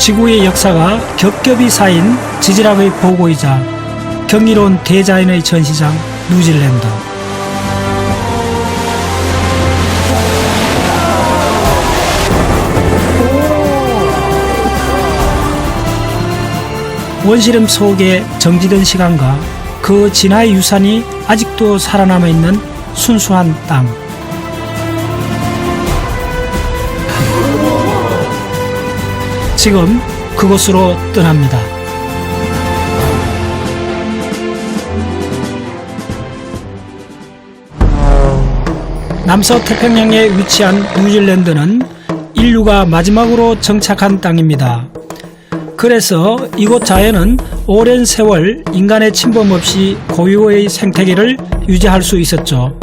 지구의 역사가 겹겹이 쌓인 지질학의 보고이자 경이로운 대자연의 전시장 뉴질랜드. 원시름 속에 정지된 시간과 그 진화의 유산이 아직도 살아남아 있는 순수한 땅. 지금 그곳으로 떠납니다. 남서태평양에 위치한 뉴질랜드는 인류가 마지막으로 정착한 땅입니다. 그래서 이곳 자연은 오랜 세월 인간의 침범 없이 고유의 생태계를 유지할 수 있었죠.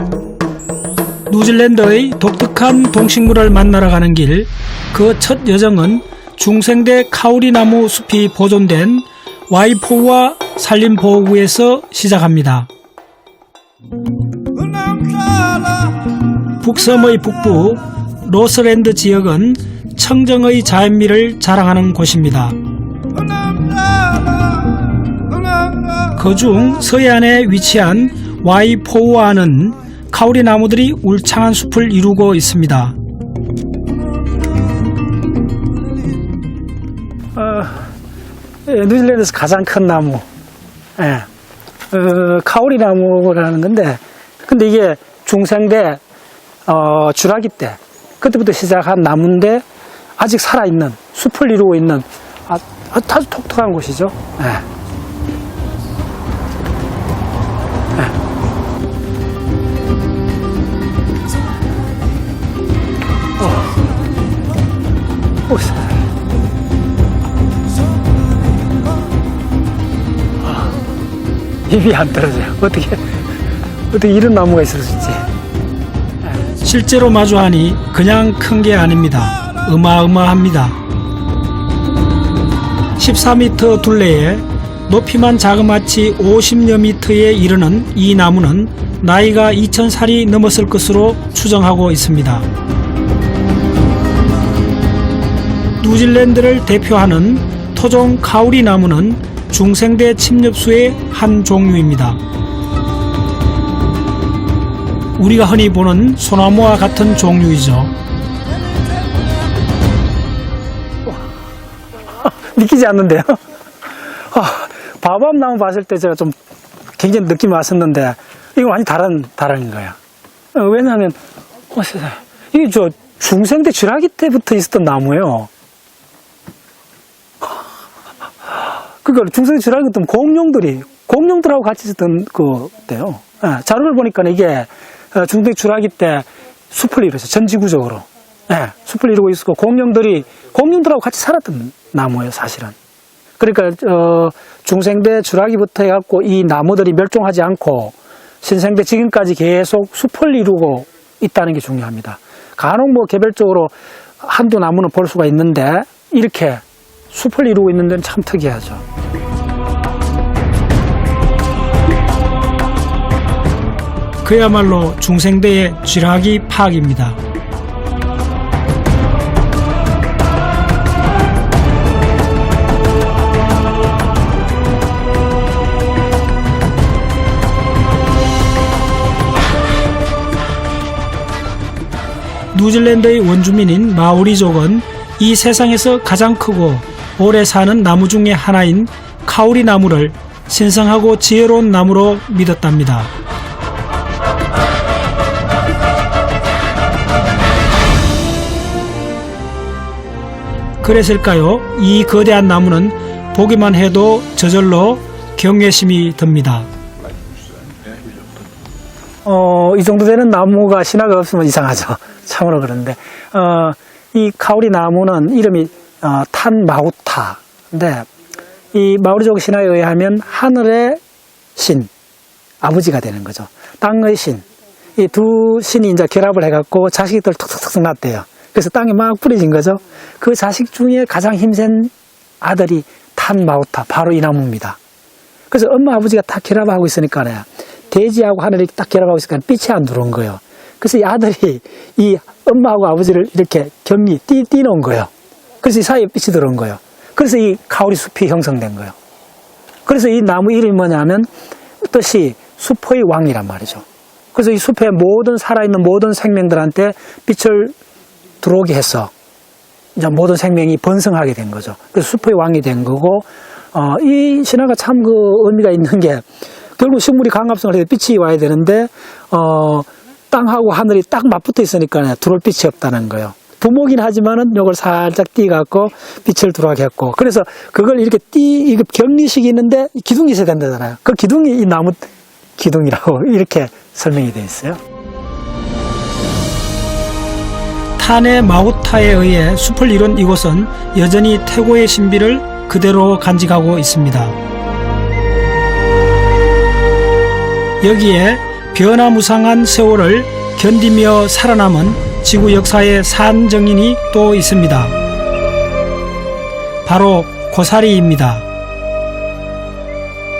뉴질랜드의 독특한 동식물을 만나러 가는 길, 그 첫 여정은 중생대 카우리나무 숲이 보존된 와이포우아 산림보호구에서 시작합니다. 북섬의 북부 로스랜드 지역은 청정의 자연미를 자랑하는 곳입니다. 그중 서해안에 위치한 와이포우아는 카우리나무들이 울창한 숲을 이루고 있습니다. 뉴질랜드에서 가장 큰 나무, 카우리나무라는 건데, 근데 이게 중생대 주라기 때 그때부터 시작한 나무인데 아직 살아있는 숲을 이루고 있는 아주 독특한 곳이죠. 입이 안 떨어져요. 어떻게 이런 나무가 있을 수 있지? 실제로 마주하니 그냥 큰 게 아닙니다. 어마어마합니다. 14m 둘레에 높이만 자그마치 50여 미터에 이르는 이 나무는 나이가 2000살이 넘었을 것으로 추정하고 있습니다. 뉴질랜드를 대표하는 토종 카우리 나무는 중생대 침엽수의 한 종류입니다. 우리가 흔히 보는 소나무와 같은 종류이죠. 믿기지 않는데요? 바밤 나무 봤을 때 제가 좀 굉장히 느낌이 왔었는데 이거 완전히 다른 거야. 왜냐하면 이게 중생대 쥐라기 때부터 있었던 나무예요. 그러니까 중생대 쥐라기 때는 공룡들하고 같이 있었던 그때요. 자료를 보니까 이게 중생대 쥐라기 때 숲을 이루죠. 전지구적으로. 숲을 이루고 있었고 공룡들하고 같이 살았던 나무예요, 사실은. 그러니까 중생대 쥐라기부터 해갖고 이 나무들이 멸종하지 않고 신생대 지금까지 계속 숲을 이루고 있다는 게 중요합니다. 간혹 개별적으로 한두 나무는 볼 수가 있는데 이렇게 숲을 이루고 있는 데는 참 특이하죠. 그야말로 중생대의 쥐라기 파악입니다. 뉴질랜드의 원주민인 마오리족은 이 세상에서 가장 크고 오래 사는 나무 중에 하나인 카우리 나무를 신성하고 지혜로운 나무로 믿었답니다. 그랬을까요? 이 거대한 나무는 보기만 해도 저절로 경외심이 듭니다. 이 정도 되는 나무가 신화가 없으면 이상하죠. 참으로 그런데 이 카우리 나무는 이름이 탄마우타인데 이 마오리족 신화에 의하면 하늘의 신, 아버지가 되는 거죠. 땅의 신, 이 두 신이 이제 결합을 해갖고 자식들 툭툭툭 낳았대요. 그래서 땅에 막 뿌려진 거죠. 그 자식 중에 가장 힘센 아들이 탄마우타, 바로 이 나무입니다. 그래서 엄마 아버지가 딱 결합하고 있으니까 대지하고 하늘이 딱 결합하고 있으니까 빛이 안 들어온 거예요. 그래서 이 아들이 이 엄마하고 아버지를 이렇게 겸미 띄놓은 거예요. 그래서 이 사이에 빛이 들어온 거예요. 그래서 이 카오리 숲이 형성된 거예요. 그래서 이 나무 이름이 뭐냐면 뜻이 숲의 왕이란 말이죠. 그래서 이 숲에 모든 살아있는 모든 생명들한테 빛을 들어오게 해서 이제 모든 생명이 번성하게 된 거죠. 그래서 숲의 왕이 된 거고, 이 신화가 참 그 의미가 있는 게 결국 식물이 광합성을 해서 빛이 와야 되는데, 땅하고 하늘이 딱 맞붙어 있으니까 들어올 빛이 없다는 거예요. 부모긴 하지만은 요걸 살짝 띄갖고 빛을 들어가게 했고, 그래서 그걸 이렇게 이게 격리식이 있는데 기둥이 있어야 된다잖아요. 그 기둥이 이 나무 기둥이라고 이렇게 설명이 되어 있어요. 탄의 마우타에 의해 숲을 이룬 이곳은 여전히 태고의 신비를 그대로 간직하고 있습니다. 여기에 변화무쌍한 세월을 견디며 살아남은 지구 역사의 산증인이 또 있습니다. 바로 고사리입니다.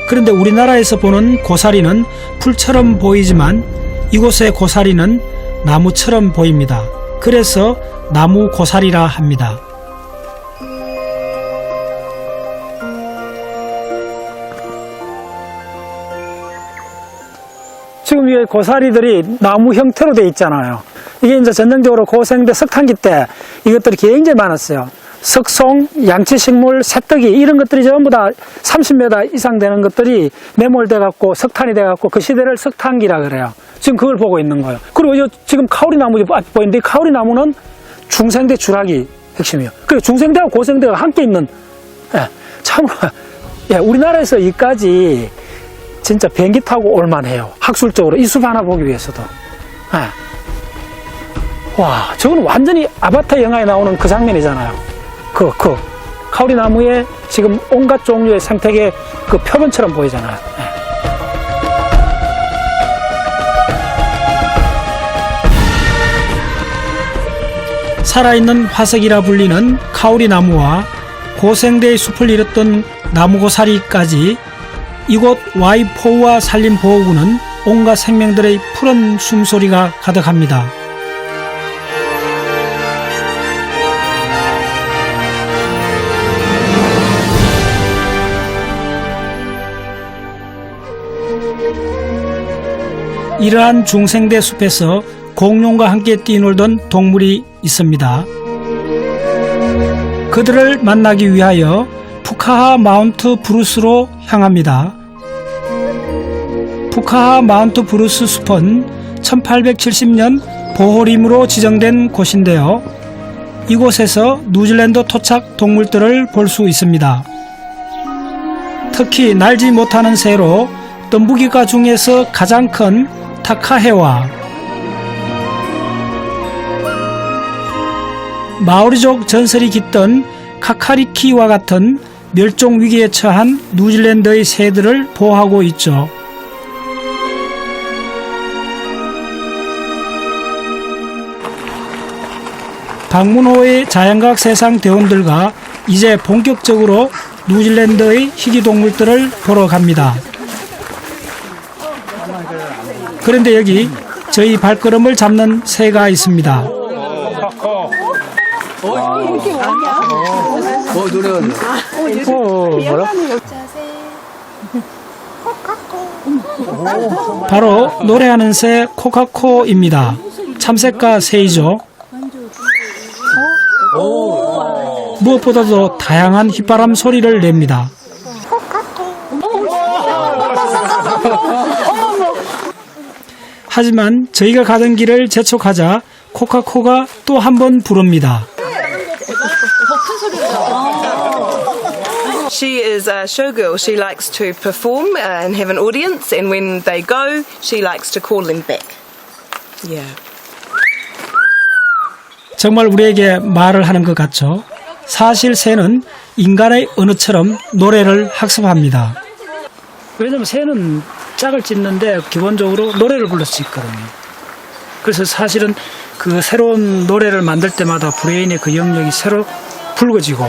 그런데 우리나라에서 보는 고사리는 풀처럼 보이지만 이곳의 고사리는 나무처럼 보입니다. 그래서 나무 고사리라 합니다. 지금 이 고사리들이 나무 형태로 되어 있잖아요. 이게 이제 전형적으로 고생대 석탄기 때 이것들이 굉장히 많았어요. 석송, 양치식물, 새떡이 이런 것들이 전부 다 30m 이상 되는 것들이 매몰돼 갖고 석탄이 돼 갖고 그 시대를 석탄기라 그래요. 지금 그걸 보고 있는 거예요. 그리고 지금 카오리 나무 보이는데 이 카오리 나무는 중생대 주락이 핵심이에요. 그리고 중생대와 고생대가 함께 있는, 참으로, 우리나라에서 이까지 진짜 비행기 타고 올만해요. 학술적으로 이 숲 하나 보기 위해서도. 와, 저건 완전히 아바타 영화에 나오는 그 장면이잖아요. 카오리 나무에 지금 온갖 종류의 생태계 그 표본처럼 보이잖아요. 살아있는 화석이라 불리는 카오리 나무와 고생대의 숲을 이뤘던 나무고사리까지 이곳 와이포우아 산림보호구는 온갖 생명들의 푸른 숨소리가 가득합니다. 이러한 중생대 숲에서 공룡과 함께 뛰놀던 동물이 있습니다. 그들을 만나기 위하여 푸카하 마운트 브루스로 향합니다. 푸카하 마운트 브루스 숲은 1870년 보호림으로 지정된 곳인데요. 이곳에서 뉴질랜드 토착 동물들을 볼 수 있습니다. 특히 날지 못하는 새로 덤부기과 중에서 가장 큰 타카해와 마오리족 전설이 깃든 카카리키와 같은 멸종 위기에 처한 뉴질랜드의 새들을 보호하고 있죠. 박문호의 자연과학 세상 대원들과 이제 본격적으로 뉴질랜드의 희귀동물들을 보러 갑니다. 그런데 여기 저희 발걸음을 잡는 새가 있습니다. 바로 노래하는 새 코카코입니다. 참새과 새이죠. 무엇보다도 다양한 휘바람 소리를 냅니다. 하지만 저희가 가던 길을 재촉하자 코카코가 또 한 번 부릅니다. She is a showgirl. She likes to perform and have an audience, and when they go, she likes to call them back. Yeah. 정말 우리에게 말을 하는 것 같죠? 사실 새는 인간의 언어처럼 노래를 학습합니다. 왜냐면 새는 짝을 찢는데 기본적으로 노래를 불러서 찢거든요. 그래서 사실은 그 새로운 노래를 만들 때마다 브레인의 그 영역이 새로 붉어지고,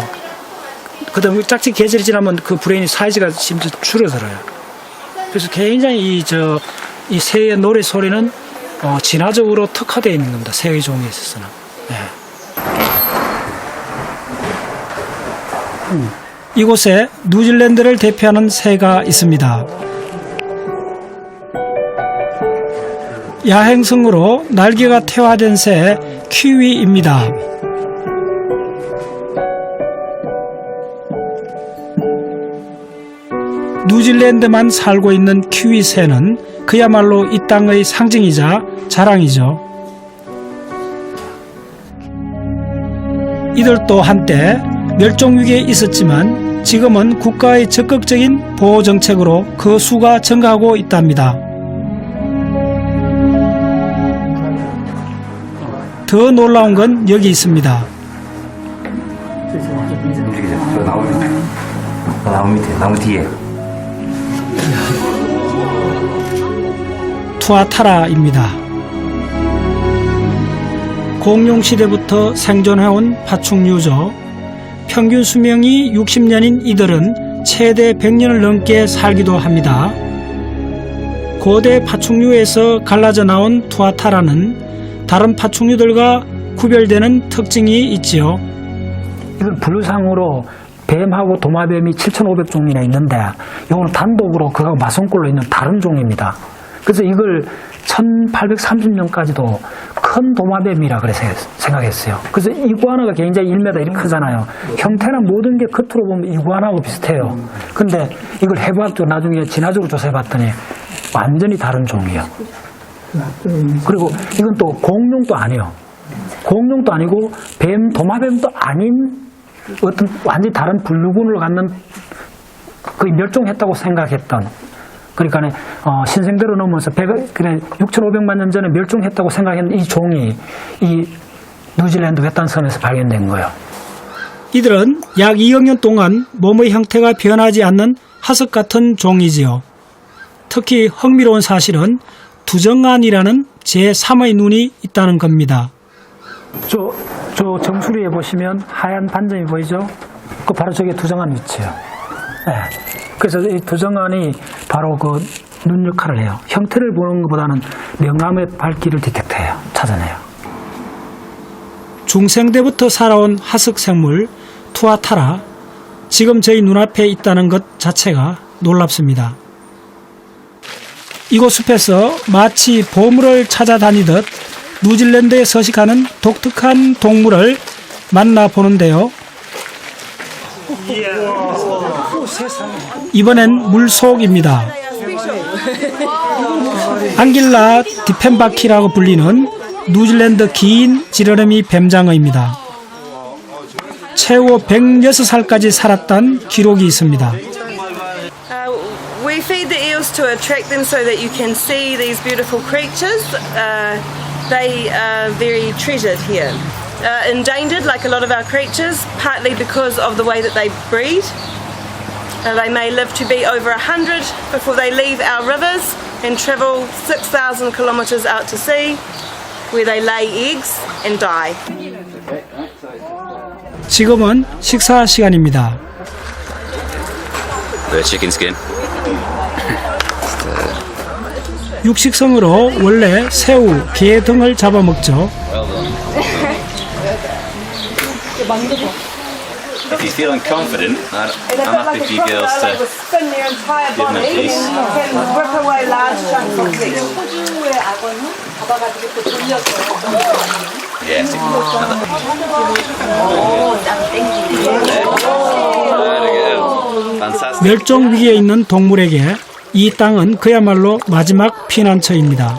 그 다음에 짝짓 계절이 지나면 그 브레인의 사이즈가 심지어 줄어들어요. 그래서 굉장히 이 새의 노래 소리는 진화적으로 특화되어 있는 겁니다. 새의 종에 있어서는. 네. 이곳에 뉴질랜드를 대표하는 새가 있습니다. 야행성으로 날개가 태화된 새 키위입니다. 뉴질랜드만 살고 있는 키위 새는 그야말로 이 땅의 상징이자 자랑이죠. 이들도 한때 멸종위기에 있었지만 지금은 국가의 적극적인 보호 정책으로 그 수가 증가하고 있답니다. 더 놀라운 건 여기 있습니다. 나무 뒤에. 투아타라입니다. 공룡시대부터 생존해온 파충류죠. 평균 수명이 60년인 이들은 최대 100년을 넘게 살기도 합니다. 고대 파충류에서 갈라져 나온 투아타라는 다른 파충류들과 구별되는 특징이 있지요. 이건 분류상으로 뱀하고 도마뱀이 7,500종이나 있는데 이거는 단독으로 그하고 마성꼴로 있는 다른 종입니다. 그래서 이걸 1830년까지도 큰 도마뱀이라 그래서 생각했어요. 그래서 이구아나가 굉장히 1m 이렇게 크잖아요. 형태나 모든 게 겉으로 보면 이구아나하고 비슷해요. 근데 이걸 해부학적으로 나중에 진화적으로 조사해봤더니 완전히 다른 종이에요. 그리고 이건 또 공룡도 아니에요. 공룡도 아니고 뱀, 도마뱀도 아닌 어떤 완전히 다른 분류군을 갖는 거의 멸종했다고 생각했던, 그러니까 신생대로 넘어서 6,500만 년 전에 멸종했다고 생각했는 이 종이 이 뉴질랜드 외딴섬에서 발견된 거예요. 이들은 약 2억 년 동안 몸의 형태가 변하지 않는 화석 같은 종이지요. 특히 흥미로운 사실은 두정안이라는 제3의 눈이 있다는 겁니다. 저 정수리에 보시면 하얀 반점이 보이죠? 그 바로 저게 두정안 위치예요. 네. 그래서 이 두정안이 바로 그 눈 역할을 해요. 형태를 보는 것보다는 명암의 밝기를 디텍트해요. 찾아내요. 중생대부터 살아온 화석 생물 투아타라, 지금 저희 눈앞에 있다는 것 자체가 놀랍습니다. 이곳 숲에서 마치 보물을 찾아다니듯 뉴질랜드에 서식하는 독특한 동물을 만나보는데요. 이번엔 물속입니다. 앙길라 디펜바키라고 불리는 뉴질랜드 긴 지느러미 뱀장어입니다. 최후 106살까지 살았다는 기록이 있습니다. We feed the eels to attract them so that you can see these beautiful creatures. They are very treasured here. Endangered, like a lot of our creatures, partly because of the way that they breed. They may live to be over 100 before they leave our rivers and travel 6,000 kilometres out to sea, where they lay eggs and die. 지금은 식사 시간입니다. The chicken skin. 육식성으로 원래 새우, 게 등을 잡아먹죠. If you're feeling confident, I'm happy for you girls to spin their entire give them a piece. and rip away large chunks of flesh. Yes. Fantastic. 멸종 위기에 있는 동물에게 이 땅은 그야말로 마지막 피난처입니다.